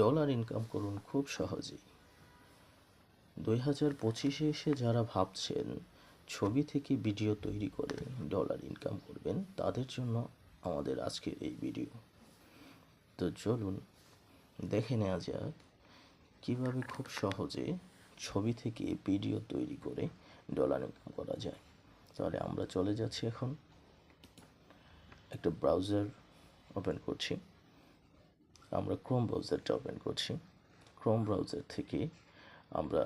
Dollar income করুন খুব সহজেই। 2025-এ এসে যারা ভাবছেন ছবি থেকে ভিডিও তৈরি করে ডলার ইনকাম করবেন, তাদের জন্য আমাদের আজকের এই ভিডিও। তো চলুন দেখে নেওয়া যাক কীভাবে খুব সহজে ছবি থেকে ভিডিও তৈরি করে ডলার ইনকাম করা যায়। তাহলে আমরা চলে যাচ্ছি, এখন একটা ব্রাউজার ওপেন করছি। আমরা ক্রোম ব্রাউজারটা ওপেন করছি। ক্রোম ব্রাউজার থেকে আমরা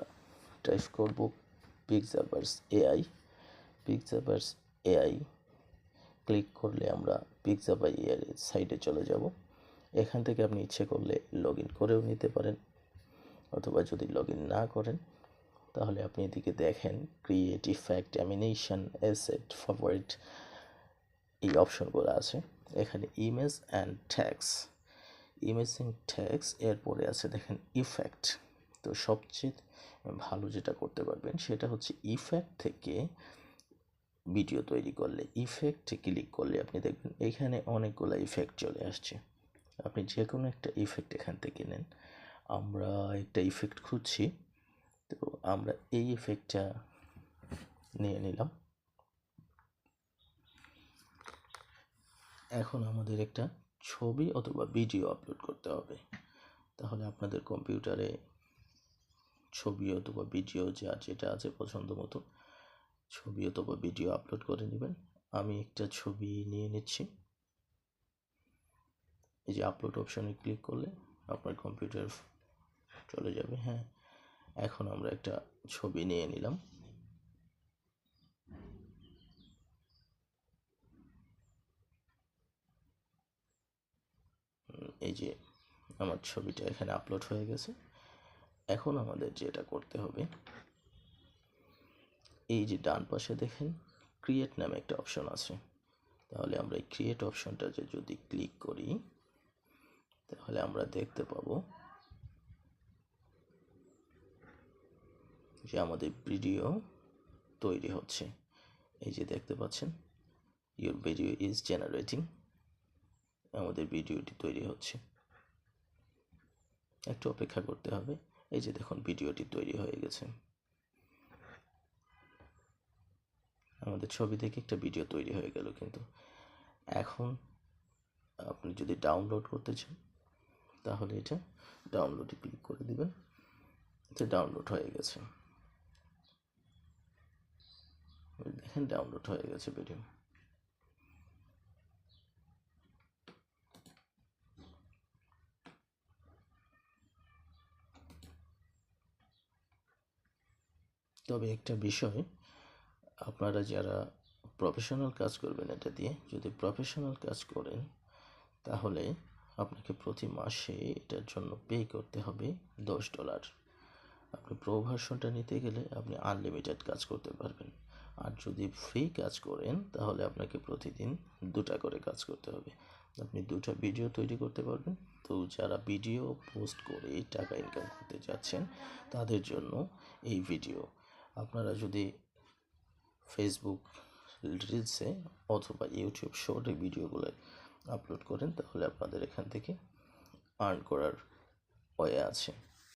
টাইপ করব পিক্সাভার্স এআই। পিক্সাভার্স এআই ক্লিক করলে আমরা পিক্সাভার এআই এর সাইটে চলে যাব। এখান থেকে আপনি ইচ্ছে করলে লগ ইন করেও নিতে পারেন, অথবা যদি লগ ইন না করেন তাহলে আপনি এদিকে দেখেন create effect, animation, asset, favourite, এই অপশনগুলো আছে। এখানে image and tax, image and tax, এরপরে আছে দেখেন ইফেক্ট। তো সবচেয়ে ভালো যেটা করতে পারবেন সেটা হচ্ছে ইফেক্ট থেকে ভিডিও তৈরি করলে। ইফেক্টে ক্লিক করলে আপনি দেখবেন এখানে অনেকগুলো ইফেক্ট চলে আসছে। আপনি যে কোনো একটা ইফেক্ট এখান থেকে নেন। আমরা একটা ইফেক্ট খুঁজছি, তো আমরা এই ইফেক্টটা নিয়ে নিলাম। এখন আমাদের একটা ছবি অথবা ভিডিও আপলোড করতে হবে। তাহলে আপনাদের কম্পিউটারে ছবি অথবা ভিডিও যার যেটা আছে পছন্দ মতো ছবি অথবা ভিডিও আপলোড করে নেবেন। আমি একটা ছবি নিয়ে নিচ্ছি। এই যে আপলোড অপশনে ক্লিক করলে আপনার কম্পিউটার চলে যাবে। হ্যাঁ, এখন আমরা একটা ছবি নিয়ে নিলাম। এই যে আমার ছবিটা এখানে আপলোড হয়ে গেছে। এখন আমাদের যেটা করতে হবে, এই যে ডান পাশে দেখেন ক্রিয়েট নামে একটা অপশন আছে। তাহলে আমরা এই ক্রিয়েট অপশনটাতে যদি ক্লিক করি তাহলে আমরা দেখতে পাবো যে আমাদের ভিডিও তৈরি হচ্ছে। এই যে দেখতে পাচ্ছেন ইউর ভিডিও ইজ জেনারেটিং, আমাদের ভিডিওটি তৈরি হচ্ছে। একটু অপেক্ষা করতে হবে। এই যে দেখুন ভিডিওটি তৈরি হয়ে গেছে। আমাদের ছবি থেকে একটা ভিডিও তৈরি হয়ে গেল। কিন্তু এখন আপনি যদি ডাউনলোড করতে চান তাহলে এটা ডাউনলোডে ক্লিক করে দিবেন। এটা ডাউনলোড হয়ে গেছে, দেখেন ডাউনলোড হয়ে গেছে ভিডিও। তবে একটা বিষয়, আপনারা যারা প্রফেশনাল কাজ করবেন এটা দিয়ে, যদি প্রফেশনাল কাজ করেন তাহলে আপনাকে প্রতি মাসে এটার জন্য পে করতে হবে $10। আপনি প্রো ভার্সনটা নিতে গেলে আপনি আনলিমিটেড কাজ করতে পারবেন। আর যদি ফ্রি কাজ করেন তাহলে আপনাকে প্রতিদিন 2টা করে কাজ করতে হবে। আপনি 2টা ভিডিও তৈরি করতে পারবেন। তো যারা ভিডিও পোস্ট করে টাকা ইনকাম করতে যাচ্ছেন তাদের জন্য এই ভিডিও। আপনারা যদি ফেসবুক রিলসে অথবা ইউটিউব শর্টে ভিডিওগুলো আপলোড করেন তাহলে আপনাদের এখান থেকে আর্ন করার ওয়ে আছে।